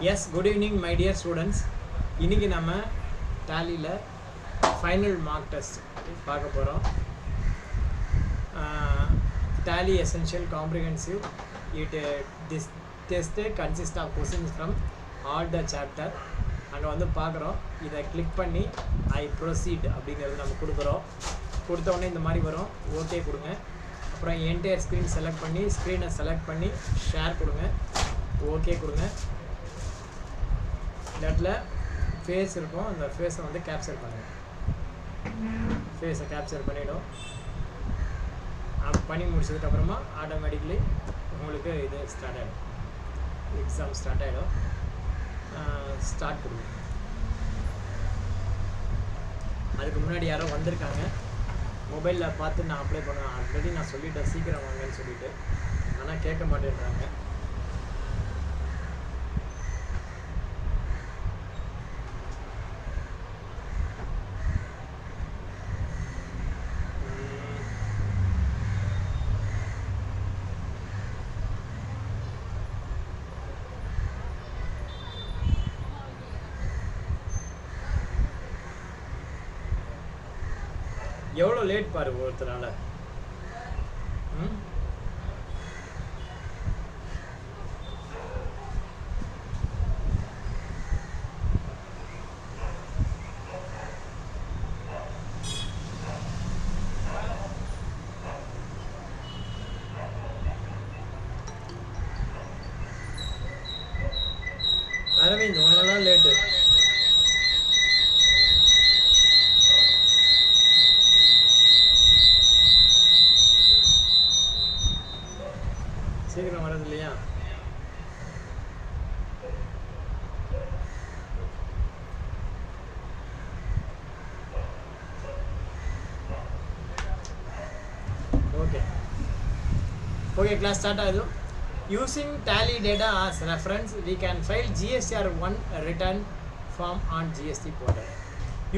Yes, good evening my dear students. இன்னைக்கு நம்ம டாலில final mark test பார்க்க போறோம். Tally essential comprehensive. This test consists of questions from all the chapter. அங்க வந்து பார்க்குறோம். இதை கிளிக் பண்ணி I proceed அப்படிங்கிறது நம்ம கொடுக்குறோம். கொடுத்த உடனே இந்த மாதிரி வரும். ஓகே கொடுங்க. அப்புறம் என்டையர் ஸ்க்ரீன் செலக்ட் பண்ணி ஸ்க்ரீனை செலக்ட் பண்ணி ஷேர் கொடுங்க. ஓகே கொடுங்க. இடத்துல ஃபேஸ் இருக்கும், அந்த ஃபேஸை வந்து கேப்சர் பண்ணுங்கள். ஃபேஸை கேப்சர் பண்ணிவிடும். பண்ணி முடிச்சதுக்கப்புறமா ஆட்டோமேட்டிக்லி உங்களுக்கு இது ஸ்டார்ட் ஆகிடும், எக்ஸாம் ஸ்டார்ட் ஆகிடும். ஸ்டார்ட் கொடுங்க. அதுக்கு முன்னாடி யாரோ வந்திருக்காங்க, மொபைலில் பார்த்து நான் அப்ளை பண்ணுவேன். ஆல்ரெடி நான் சொல்லிட்டேன் சீக்கிரம் வாங்கன்னு சொல்லிவிட்டு, ஆனால் கேட்க மாட்டேன்றாங்க. எவ்வளோ லேட் பாரு ஒருத்தனால. அரவிந்த் உங்களெல்லாம் லேட்டு. சீக்கிரம் வரது இல்லையா? ஓகே கிளாஸ் ஸ்டார்ட் ஆகுது. Using tally data as reference, we can file GSTR1 return form on GST portal.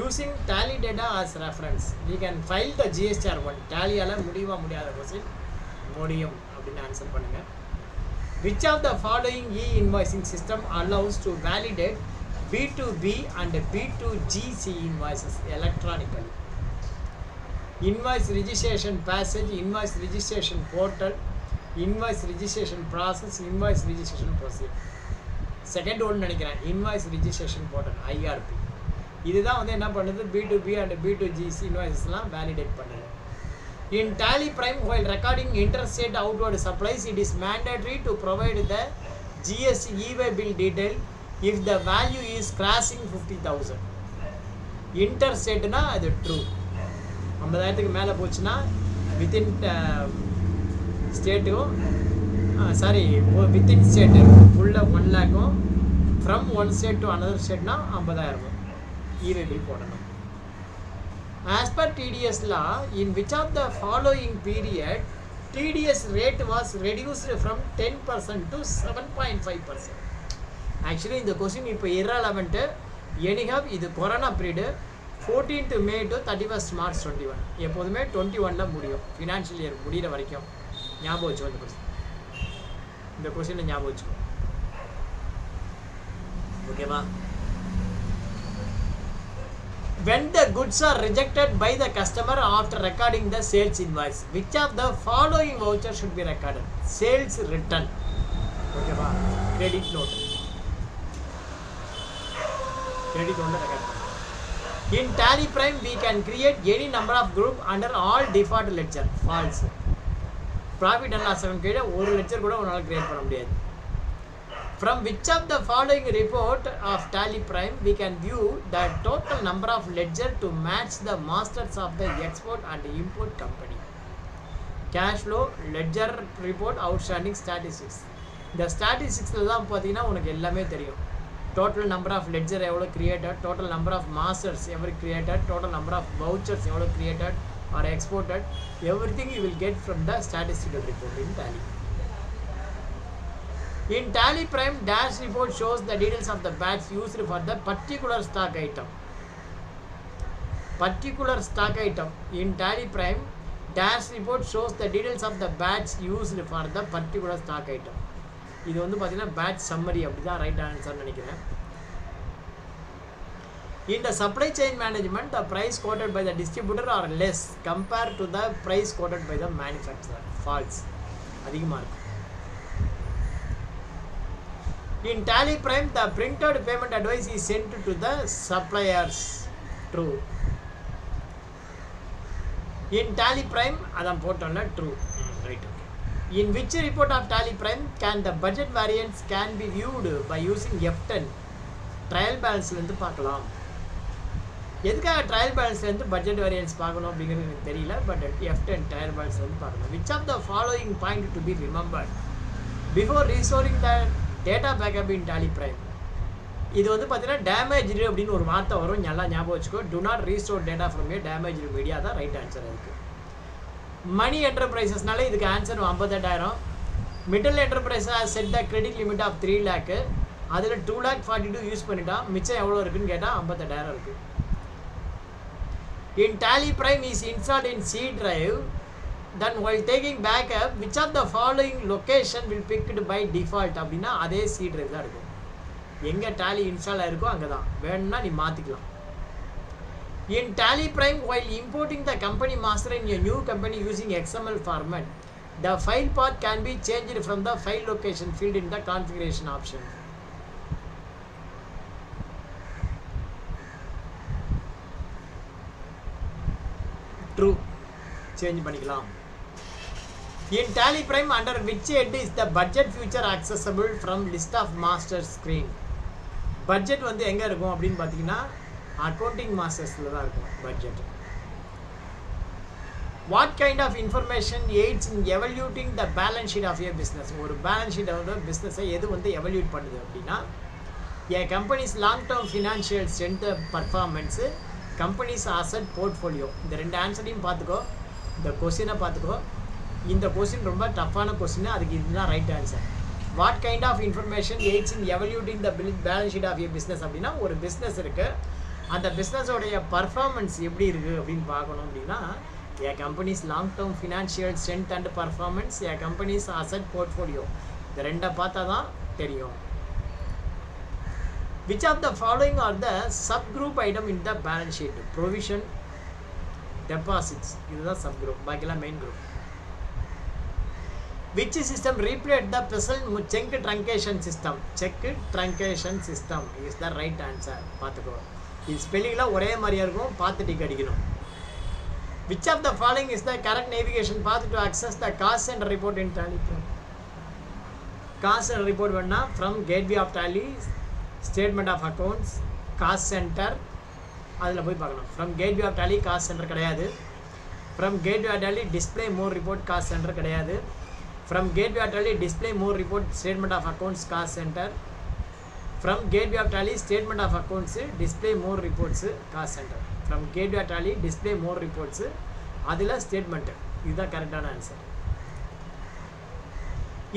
Using tally data as reference, we can file the GSTR1. Tallyயால முடியுமா முடியாத கொஸ்டின் முடியும் அப்படின்னு ஆன்சர் பண்ணுங்க. Which of the following e-invoicing system allows to validate B2B and B2GC invoices electronically? Invoice registration passage, invoice registration portal, invoice registration process, invoice registration procedure. Second ஒன்று நினைக்கிறேன், invoice registration portal IRP. இதுதான் வந்து என்ன பண்ணுது, B2B and B2GC இன்வாய்ஸஸ்லாம் validate பண்ணுது. In Tally Prime, while recording interstate outward supplies, it is mandatory to provide the GST e-way bill detail if the value is crossing 50,000. Interstate na அது true. 50,000க்கு மேலே போச்சுன்னா within ஸ்டேட்டுக்கும் within state உள்ள 1 lakhம், from one state to another ஸ்டேட்னா 50,000 e-way bill போடணும். As per TDS law, in which of the following period TDS rate was reduced from 10% to 7.5%? Actually இந்த கொஸ்டின் இப்போ irrelevant. anyhow இது corona period 14th May to 31st March 21. எப்போதுமே 21ல முடியும், financial year முடிகிற வரைக்கும். ஞாபகம் வச்சுக்கோ இந்த கொஸ்டினை ஞாபகம் வச்சுக்கோ. ஓகேவா? When the goods are rejected by the customer after recording the sales invoice, which of the following voucher should be recorded? Sales return. Okay ba? Credit note. Credit note record. In Tally Prime, we can create any number of group under all default ledger. False. Profit and loss account kide ஒரு ledger கூட உன்னால create பண்ண முடியாது. From which of the following report of Tally Prime we can view the total number of ledger to match the masters of the export and import company? Cash flow, ledger report, outstanding statistics. The statistics தான் பார்த்தீங்கன்னா உனக்கு எல்லாமே தெரியும். Total number of ledger எவ்வளோ created, total number of masters எவ்வளோ created, total number of vouchers எவ்வளோ created or exported, everything you will get from the statistical report in Tally. In Tally Prime, dash report shows the details of the batch used for the particular stock item. Particular stock item. In Tally Prime, dash report shows the details of the batch used for the particular stock item. இது வந்து பார்த்தீங்கன்னா batch summary அப்படி தான் right ஆன்சர்னு நினைக்கிறேன். In the supply chain management, the price quoted by the distributor are less compared to the price quoted by the manufacturer. False. அதிகமாக இருக்கு. In Tally Prime, the printed payment advice is sent to the suppliers. True. In Tally Prime, அதான் போட்டோம்ல true. Right. In which report of Tally Prime can the budget variance can be viewed by using F10? Trial பேலன்ஸ்லேருந்து பார்க்கலாம். எதுக்காக trial பேலன்ஸ்லேருந்து budget variance பார்க்கணும் அப்படிங்கிறது எனக்கு தெரியல. But F10 trial பேலன்ஸ்லேருந்து பார்க்கணும். Which of the following point to be remembered before restoring the data backup in Tally Prime? இது வந்து பார்த்தீங்கன்னா டேமேஜ்டு அப்படின்னு ஒரு வார்த்தை வரும், நல்லா ஞாபகம் வச்சுக்கோ. Do not restore data from a damaged media தான் ரைட் ஆன்சர் இருக்குது. மணி என்டர்பிரைசஸ்னால இதுக்கு answer 58,000. Middle enterprise set the credit limit of 3 lakh. அதில் 2,42,000 யூஸ் பண்ணிட்டான். மிச்சம் எவ்வளோ இருக்குன்னு கேட்டால் 58,000 இருக்குது. In Tally Prime is installed in C drive, then while taking backup, which of the following location will picked by default? அப்படின்னா அதே C drive தான் இருக்கும். எங்கே Tally இன்ஸ்டால் ஆகிருக்கோ அங்கே தான், வேணும்னா நீ மாற்றிக்கலாம். In Tally Prime, while importing the company master in a new company using XML format, the file path can be changed from the file location field in the configuration option. True. Change பண்ணிக்கலாம். In Tally Prime, under which head is the budget feature accessible from list of master screen? Budget வந்து எங்கே இருக்கும் அப்படின்னு பார்த்தீங்கன்னா accounting மாஸ்டர்ஸில் தான் இருக்கும் budget. What kind of information aids in evaluating the balance sheet of a business? ஒரு balance sheet of business-ஐ எது வந்து evaluate பண்ணுது அப்படின்னா a company's long term financial strength performance, companies asset portfolio. இந்த ரெண்டு ஆன்சரையும் பார்த்துக்கோ, இந்த கொஸ்டினை பார்த்துக்கோ. இந்த கொஸ்டின் ரொம்ப டஃப்பான கொஸ்டின், அதுக்கு இதுதான் right answer. What kind of information aids in evaluating the balance sheet of a business அப்படின்னா ஒரு பிஸ்னஸ் இருக்குது, அந்த பிஸ்னஸோடைய பர்ஃபார்மன்ஸ் எப்படி இருக்குது அப்படின்னு பார்க்கணும். அப்படின்னா a company's long term financial strength and performance, a company's asset portfolio, இந்த ரெண்டை பார்த்தா தான் தெரியும். Which of the following are the subgroup item in the balance sheet? Provision, deposits. இதுதான் subgroup, பாக்கிலாம் main group. Which system replaced the present check truncation system? Check truncation system is the right answer. பார்த்துக்கோ, இது ஸ்பெல்லிங்லாம் ஒரே மாதிரியா இருக்கும், பார்த்து tick அடிக்கணும். Which of the following is the correct navigation path to access the cost center report in Tally Prime? Cost center report வேணா from gateway of Tally, statement of accounts, cost centre, அதில் போய் பார்க்கணும். From gateway of Tally cost centre கிடையாது. From gateway of Tally display more report cost centre கிடையாது. From gateway of Tally display more report statement of accounts cost centre. From gateway of Tally statement of accounts display more reports cost centre. From gateway of Tally display more reports, அதில் statement. இதுதான் கரெக்டான answer.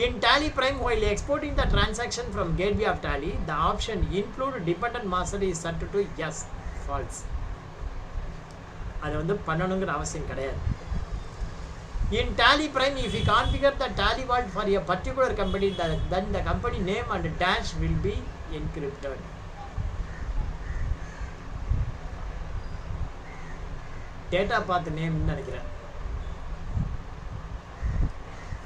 In Tally Prime, while exporting the transaction from gateway of Tally, the option include dependent master is set to yes. False. அது வந்து பண்ணணுங்கிற அவசியம் கிடையாது. In Tally Prime, if you configure the Tally vault for a particular company, then the company name and dash will be encrypted. Data path name நினைக்கிறேன்.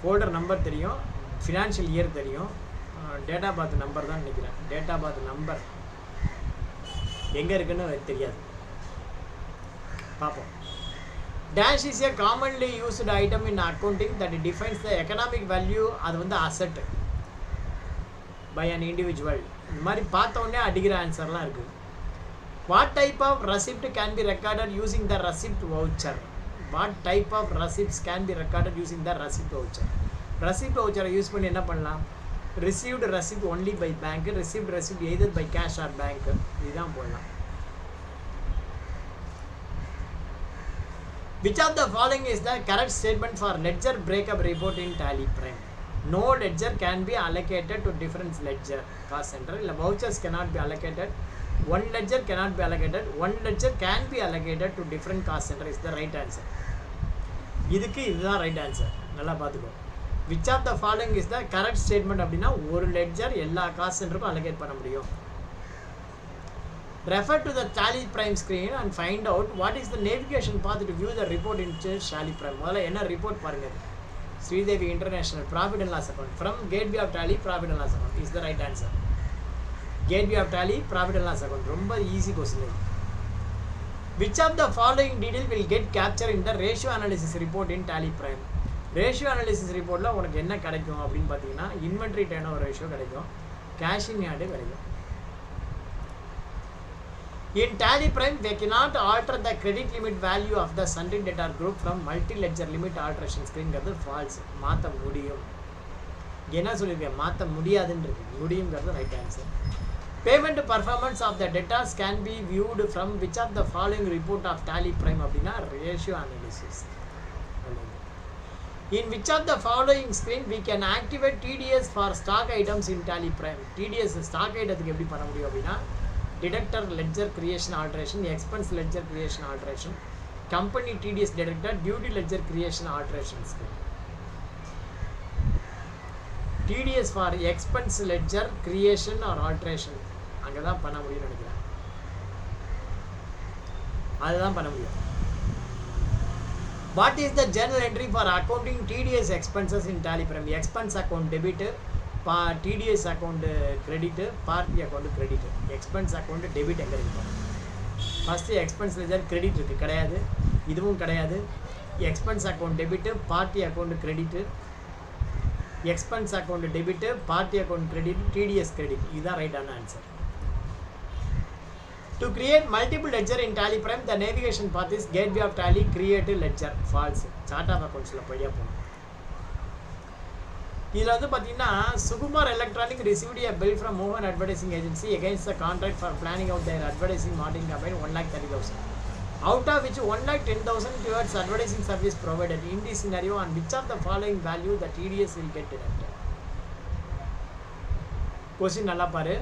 Folder number தெரியும், financial year தெரியும், data பாத் number தான் நினைக்கிறேன். Data பாத் number எங்கே இருக்குன்னு தெரியாது, பார்ப்போம். Dash is a commonly used item in accounting that defines the economic value. அது வந்து அசட் பை அன் இண்டிவிஜுவல். இந்த மாதிரி பார்த்தோன்னே அடிக்கிற ஆன்சர்லாம் இருக்குது. What type of receipt can be recorded using the receipt voucher? What type of receipts can be recorded using the receipt voucher? Receipt voucher use பண்ணி என்ன பண்ணலாம்? Received receipt only by bank, received receipt either by cash or bank, இதுதான் போடலாம். Which of the following is the correct statement for ledger breakup report in Tally Prime? No ledger can be allocated to different ledger cost center. இல்லை vouchers cannot be allocated. One ledger cannot be allocated. One ledger can be allocated to different cost center is the right answer. இதுக்கு இதுதான் right answer, நல்லா பார்த்துக்கோ. which of the following is the correct statement அப்படின்னா ஒரு ledger எல்லா cost சென்டருக்கும் allocate பண்ண முடியும். Refer to the Tally Prime screen and find out what is the navigation path to view the report in Tally Prime. முதல்ல என்ன report பாருங்க. Sridevi International Profit and Loss Account from Gateway of Tally Profit and Loss Account is the right answer. Gateway of Tally Profit and Loss Account ரொம்ப easy question. Which of the following detail will get captured in the ratio analysis report in Tally Prime? Ratio analysis report ல உங்களுக்கு என்ன கிடைக்கும் அப்படினு பாத்தீங்கன்னா inventory turnover ratio கிடைக்கும், cash in hand கிடைக்கும். In Tally Prime, we cannot alter the credit limit value of the sundry debtor group from multi-ledger limit alteration screen ங்கிறது false. மாத்த முடியும். என்ன சொல்லிருக்கேன்? மாத்த முடியாதுன்றது. முடியும்ங்கிறது right answer. Payment performance of the debtors can be viewed from which of the following report of Tally Prime அப்படின்னா ratio analysis. In which of the following screen we can activate TDS for stock items in Tally Prime? TDS stock ஐட்டத்துக்கு எப்படி பண்ண முடியும் அப்படின்னா deductor ledger creation alteration, expense ledger creation alteration, company TDS deductor, duty ledger creation alteration screen. TDS for expense ledger creation or alteration அங்கதான் பண்ண முடியும்னு நினைக்கிறேன். அதுதான் பண்ண முடியும். What is the journal entry for accounting TDS expenses in Tally Prime? Expense account debit, TDS account credit, party account credit. Expense account debit எங்க இருக்கு? First expense ledger credit இருக்கு, கிடையாது. இதுவும் கிடையாது. Expense account debit, party account credit. Expense account debit, party account credit, TDS credit. இதுதான் ரைட்டான answer. To create multiple ledger in Tally Prime, the navigation path is Gateway of Tally create ledger. False. Chart of accountsல படியா போணும். இதுல வந்து பாத்தீங்கன்னா Sukumar electronic received a bill from Mohan Advertising Agency against the contract for planning out their advertising marketing campaign 1,30,000. Out of which 1,10,000 towards advertising service provided. In this scenario, on which of the following value the TDS will get deducted? Question நல்லா பாரு.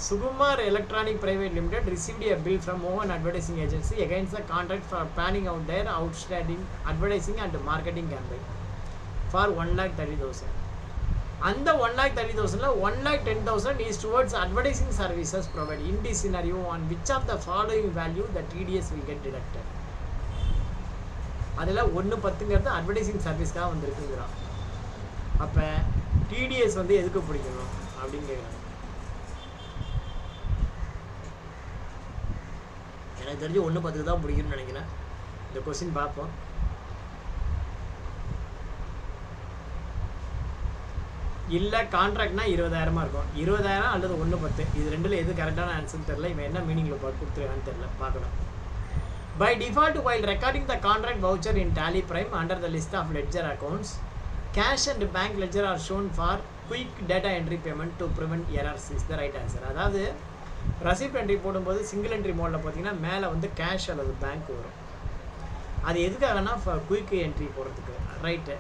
Sugumar Electronic Private Limited received a bill from Mohan Advertising Agency against the contract for planning out their outstanding advertising and marketing campaign for 1,30,000. And the 1,30,000 1,10,000 is towards advertising services provided. In this scenario, on which of the following value the TDS will get deducted? அதில் 1,10ங்கிறது advertising சர்வீஸ்க்காக வந்துருக்குங்கிறான். அப்போ TDS வந்து எதுக்கு பிடிக்கணும் அப்படின்னு கேட்குறாங்க. எனக்கு தெரிஞ்சு 1,10 தான் பிடிக்கும்னு நினைக்கிறேன். இந்த கொஸ்டின் பார்ப்போம். இல்லை கான்ட்ராக்ட்னா 20,000 இருக்கும். 20,000 அல்லது 1,10. இது ரெண்டில் எது கரெக்டான ஆன்சர்னு தெரியல. இவன் என்ன மீனிங்கில் கொடுத்துருக்கான்னு தெரியல, பார்க்கணும். By default, while recording the contract voucher in Tally Prime under the list of ledger accounts, cash and bank ledger are shown for quick data entry payment to prevent errors is the right answer. அதாவது ரசிப்ட் entry போடும்போது single entry மோடில் பார்த்தீங்கன்னா மேலே வந்து cash அல்லது bank வரும். அது எதுக்காகனா குயிக் என்ட்ரி போடுறதுக்கு. Right.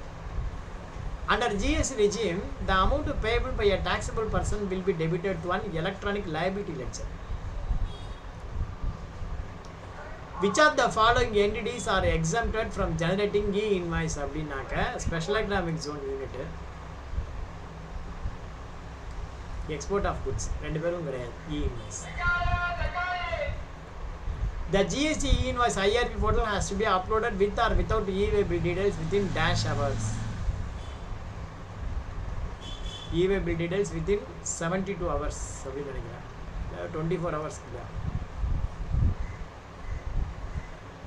Under GST regime, the amount payable by a taxable person will be debited to an electronic liability ledger. Which of the following entities are exempted from generating e-invoice அப்படின்னாக்க special economic zone unit, export of goods ரெண்டு பேரும் கிடையாது. e-invoice. The GST e-invoice IRP portal has to be uploaded with or without e-way bill details within dash hours. E-way bill details within 72 hours அப்படின்னு நினைக்கிறேன். 24 hours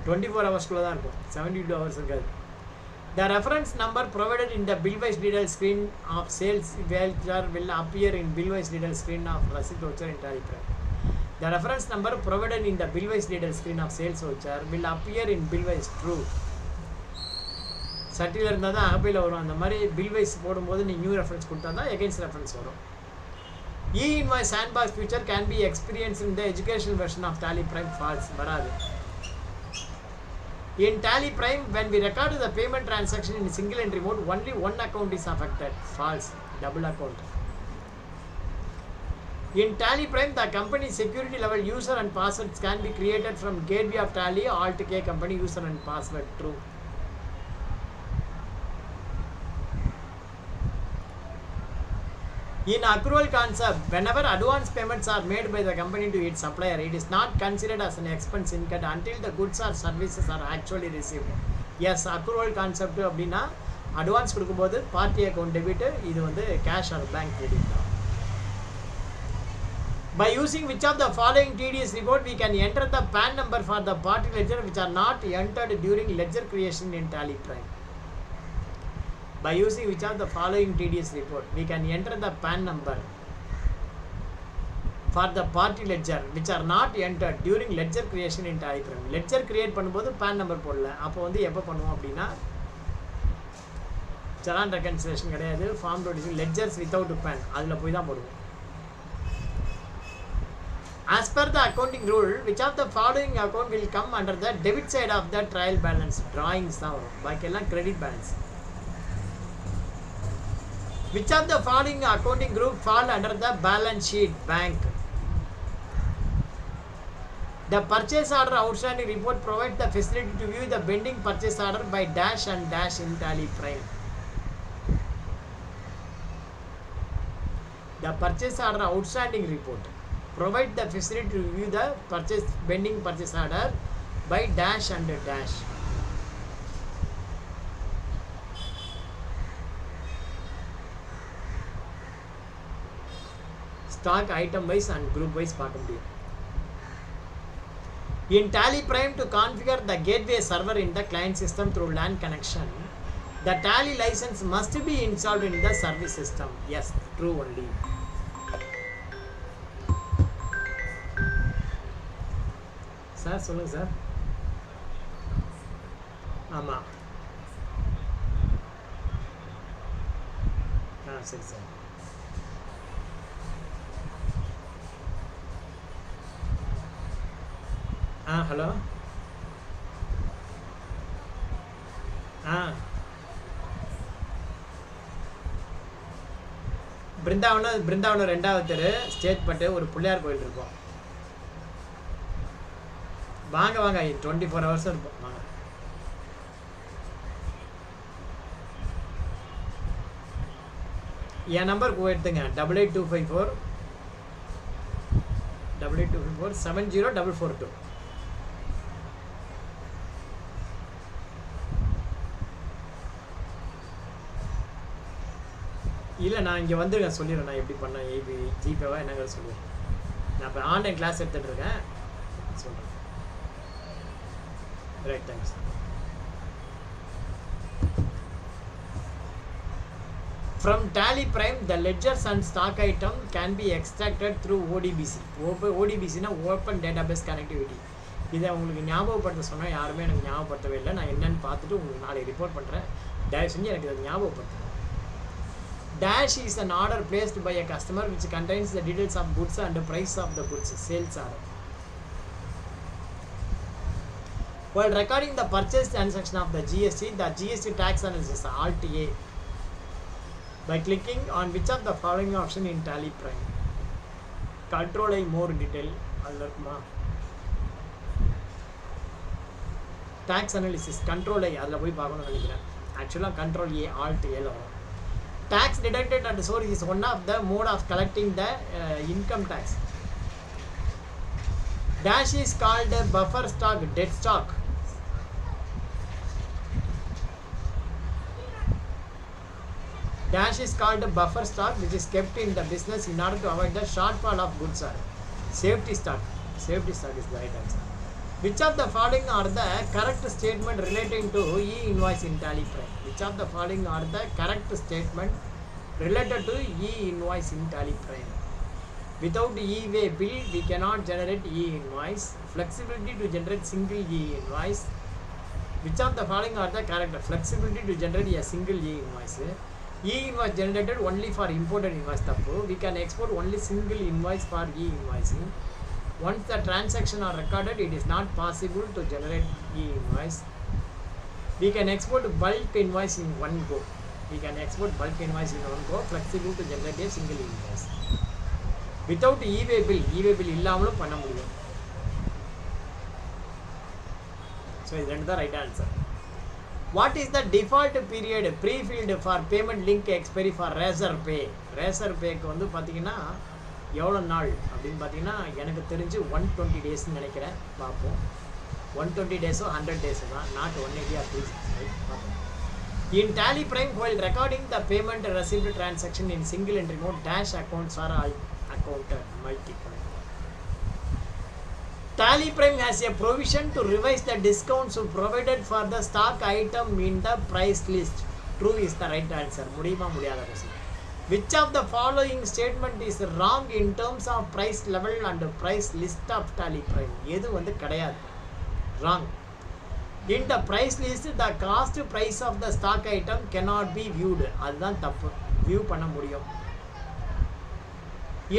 24 ஹவர்ஸ்க்குள்ளே தான் இருக்கும். 72 hours இருக்காது. The reference number provided in the bill-wise details screen of sales voucher will appear in bill-wise details screen of receipt voucher in Tally Prime. The reference number provided in the bill-wise details screen of sales voucher will appear in bill-wise true. சட்டியில் இருந்தால் தான் அகப்பையில் வரும். அந்த மாதிரி bill-wise போடும்போது நீ new reference கொடுத்தா தான் எகெயின்ஸ்ட் ரெஃபரன்ஸ் வரும். E-invoice sandbox feature can be experienced in the educational version of Tally Prime. False. வராது. In Tally Prime, when we record the payment transaction in single entry mode, only one account is affected. False. Double account. In Tally Prime, the company security level user and passwords can be created from Gateway of Tally, Alt K company user and password. True. In accrual concept, whenever advance payments are made by the company to its supplier, it is not considered as an expense incurred until the goods or services are actually received. Yes, accrual concept அப்படின்னா advance கொடுக்கும்போது party account debit, இது வந்து cash R bank credit தான். By using which of the following TDS report we can enter the PAN number for the party ledger which are not entered during ledger creation in Tally Prime? By using which of the following TDS report we can enter the PAN number for the party ledger which are not entered during ledger creation in Tally Prime? Ledger create பண்ணும்போது PAN number போடல, அப்போ வந்து எப்போ பண்ணுவோம் அப்படின்னா challan reconciliation கிடையாது, form twenty ledgers without PAN அதில் போய் தான் போடுவோம். As per the accounting rule, which of the following account will come under the debit side of the trial balance? Drawings தான் வரும், பாக்கி எல்லாம் credit balance. Which of the following accounting group fall under the balance sheet? Bank. The purchase order outstanding report provides the facility to view the pending purchase order by dash and dash in Tally Prime. The purchase order outstanding report provide the facility to view the pending purchase order by dash and dash. Stock item wise and group wise பார்க்க முடியும். In Tally Prime, to configure the gateway server in the client system through LAN connection, the Tally license must be installed in the service system. Yes, true only. Sir சொல்லுங்கள் sir. ஆமாம், சரி sir. Hello. Brindavanam 2வது தெரு state பட்டு ஒரு பிள்ளையார் கோயில் இருக்கும். வாங்க 24 hours இருப்போம். வாங்க. என் நம்பர் எடுத்துங்க 88254824 70442. இல்லை, நான் இங்கே வந்துருக்கேன், சொல்லிடுறேன் நான் எப்படி பண்ணேன், ஏபி ஜிபேவா என்னங்கிறது சொல்லிடுறேன். நான் இப்போ ஆன்லைன் கிளாஸ் எடுத்துகிட்டு இருக்கேன், சொல்கிறேன். Right, thanks. From Tally Prime, the ledgers and stock item can be extracted through ODBC. ODBC na Open Database Connectivity. இதை உங்களுக்கு ஞாபகப்படுத்த சொன்னால் யாருமே எனக்கு ஞாபகப்படுத்தவே இல்லை. நான் என்னென்னு பார்த்துட்டு உங்களுக்கு நாளைக்கு ரிப்போர்ட் பண்ணுறேன். தயவு செஞ்சு எனக்கு இதை ஞாபகப்படுத்துகிறேன். Dash is an order placed by a customer which contains the details of goods and the price of the goods. Sales order. While recording the purchase transaction of the GST tax analysis Alt A by clicking on which of the following option in Tally Prime? Control I more detail. Tax analysis Control I அதில் போய் பார்க்கணும்னு நினைக்கிறேன். ஆக்சுவலாக Control A Alt A வரும். Tax deducted at the source is one of the mode of collecting the income tax. Dash is called buffer stock, dead stock. Dash is called buffer stock which is kept in the business in order to avoid the shortfall of goods or safety stock. Safety stock is the right answer. Which of the following are the correct statement relating to e-invoice in Tally Prime? Which of the following are the correct statement related to e-invoice in Tally Prime? Without e-way bill, we cannot generate e-invoice. Flexibility to generate single e-invoice. Which of the following are the correct? Flexibility to generate a single e-invoice. E-invoice generated only for imported invoice. We can export only single invoice for e-invoicing. Once the transaction are recorded, it is not possible to generate e-invoice. We can export bulk invoice in one go. We can export bulk invoice in one go. Flexible to generate a single invoice. Without e-way bill இல்லாமலும் பண்ண முடியும். So this is the right answer. What is the default period pre-filled for payment link expiry for Razor Pay? Razor பேக்கு வந்து பார்த்தீங்கன்னா எவ்வளோ நாள் அப்படின்னு பார்த்தீங்கன்னா எனக்கு தெரிஞ்சு 120 டேஸ்ன்னு நினைக்கிறேன். பார்ப்போம். 120 டேஸோ 100 டேஸோ தான், நாட் 180 or 365. பார்ப்போம். In Tally Prime, while recording the payment received transaction in single entry mode, dash accounts are all accounted multiple. Tally Prime has a provision to revise the discounts provided for the stock item in the price list. True is the right answer. முடியுமா முடியாத question. Which of the following statement is wrong in terms of price level and price list of Tally Prime? எது வந்து கிடையாது. Wrong. In the price list, the cost price of the stock item cannot be viewed. அதுதான் தப்பு. View பண்ண முடியும்.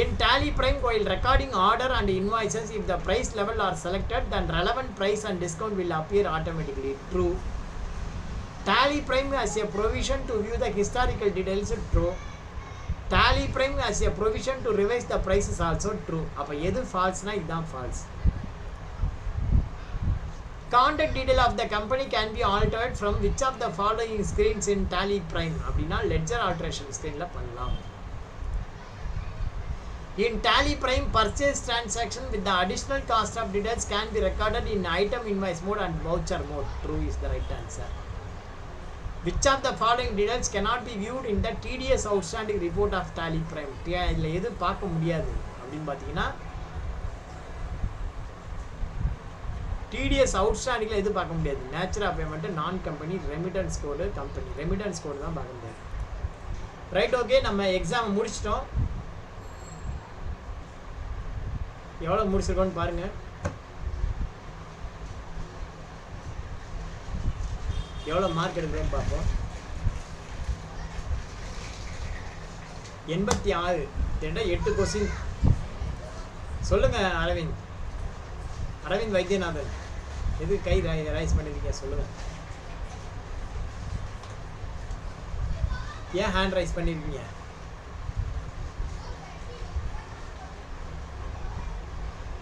In Tally Prime, while recording order and invoices, if the price level are selected, then relevant price and discount will appear automatically. True. Tally Prime has a provision to view the historical details. True. Tally Prime has a provision to revise the prices. Also true. அப்ப எது false-னா இதுதான் false. Contact detail of the company can be altered from which of the following screens in Tally Prime? அப்படின்னா ledger alteration screenல பண்ணலாம். In Tally Prime, purchase transaction with the additional cost of details can be recorded in item invoice mode and voucher mode. True is the right answer. Which of the following details cannot be viewed in the TDS outstanding report of Tally Prime? இதுல எது பார்க்க முடியாது அப்படின்னு பார்த்தீங்கன்னா TDS outstandingல எது பார்க்க முடியாது. Nature of payment, நான் கம்பெனி, ரெமிட்டன்ஸ் கோடு, கம்பெனி. ரெமிட்டன்ஸ் கோடு தான் பார்க்க முடியாது. Right, okay. நம்ம எக்ஸாம் முடிச்சிட்டோம். எவ்வளோ முடிச்சிருக்கோன்னு பாருங்க. எவ்வளோ மார்க் எடுக்கிறோன்னு பார்ப்போம். 86. 8 கொஸ்டின். சொல்லுங்க அரவிந்த். அரவிந்த் வைத்தியநாதன், எது கை ரைஸ் பண்ணிருக்கீங்க சொல்லுங்க. ஏன் ஹேண்ட் ரைஸ் பண்ணிருக்கீங்க?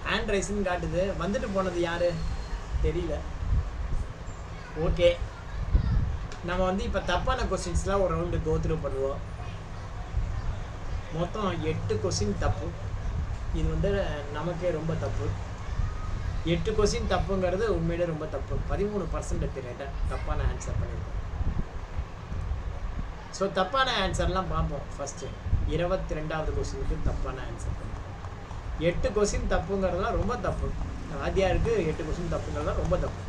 ஹேண்ட் ரைஸ்ன்னு காட்டுது. வந்துட்டு போனது யாரு தெரியல. ஓகே, நம்ம வந்து இப்போ தப்பான கொஸ்டின்ஸ்லாம் ஒரு ரவுண்டு கோத்ரூ பண்ணுவோம். மொத்தம் 8 கொஸ்டின் தப்பு. இது வந்து நமக்கே ரொம்ப தப்பு. 8 கொஸ்டின் தப்புங்கிறது உண்மையிலே ரொம்ப தப்பு. 13% ரேட்டாக தப்பான ஆன்சர் பண்ணியிருக்கோம். ஸோ தப்பான ஆன்சர்லாம் பார்ப்போம். ஃபஸ்ட்டு 22வது கொஸ்டினுக்கு தப்பான ஆன்சர் பண்ணியிருக்கோம். 8 கொஸ்டின் தப்புங்கிறதுலாம் ரொம்ப தப்பு. ஆதியாருக்கு 8 கொஸ்டின் தப்புங்கிறதுலாம் ரொம்ப தப்பு.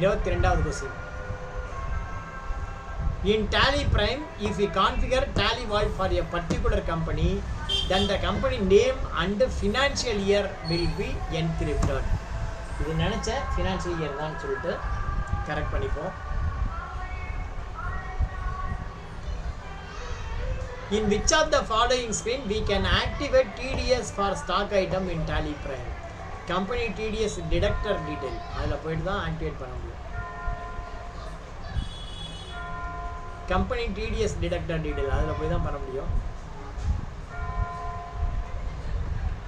22வது question. In Tally Prime, if we configure Tally Vault for a particular company, then the company name and financial year will be encrypted. இது நினைச்ச financial year தான் சொல்லிட்டு கரெக்ட் பண்ணிப்போம். In which of the following screen we can activate TDS for stock item in Tally Prime? Company TDS deductor detail. அதில் போயிட்டு தான் activate பண்ண முடியும். கம்பெனி டிடிஎஸ் டிடக்டர் டீடைல் அதில் போய் தான் பண்ண முடியும்.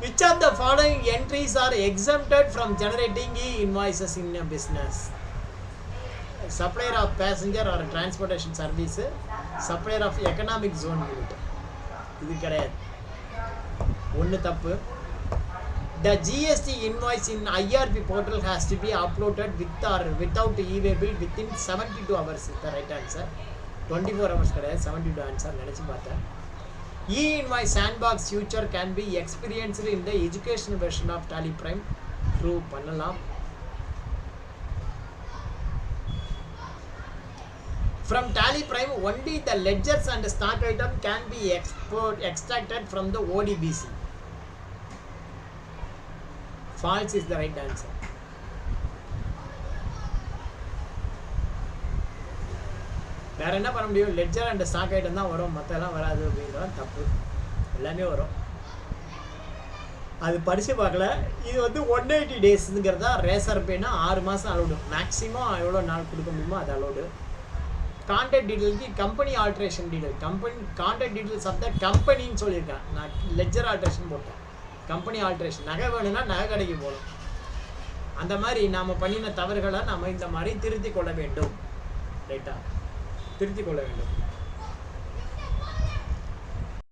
Which of the following entries are exempted from generating e-invoices in a business? Supplier of passenger or transportation service, supplier of economic zone unit. இது கிடையாது. ஒன்று தப்பு. The GST invoice in IRP portal has to be uploaded with or without e-way bill within 72 hours. Is the right answer. 24 hours கிடையாது, 72 answer நினச்சி பார்த்தேன். E-invoice sandbox future can be experienced in the educational version of Tally Prime. True பண்ணலாம். From Tally Prime, only the ledgers and stock item can be extracted from the ODBC. False is the right answer. வேற என்ன பண்ண முடியும்? Ledger and stock item தான் வரும், மற்றெல்லாம் வராது அப்படிங்கிறது தப்பு. எல்லாமே வரும். அது படித்து பார்க்கல. இது வந்து 180 டேஸுங்கிறது தான். ரேசர் பேனா 6 மாதம் அலோடு. மேக்ஸிமம் எவ்வளோ நாள் கொடுக்க முடியுமோ அது அலோடு. கான்டாக்ட் டீட்டெயிலுக்கு company alteration detail, contact details of the கம்பெனின்னு சொல்லியிருக்கேன். நான் லெட்ஜர் ஆல்ட்ரேஷன் போட்டேன். Company alteration. நகை வேணும்னா நகை கடைக்கு போகணும். அந்த மாதிரி நாம் பண்ணின தவறுகளை நம்ம இந்த மாதிரி திருத்தி கொள்ள வேண்டும். ரைட்டா, திருத்திக் கொள்ள வேண்டும்.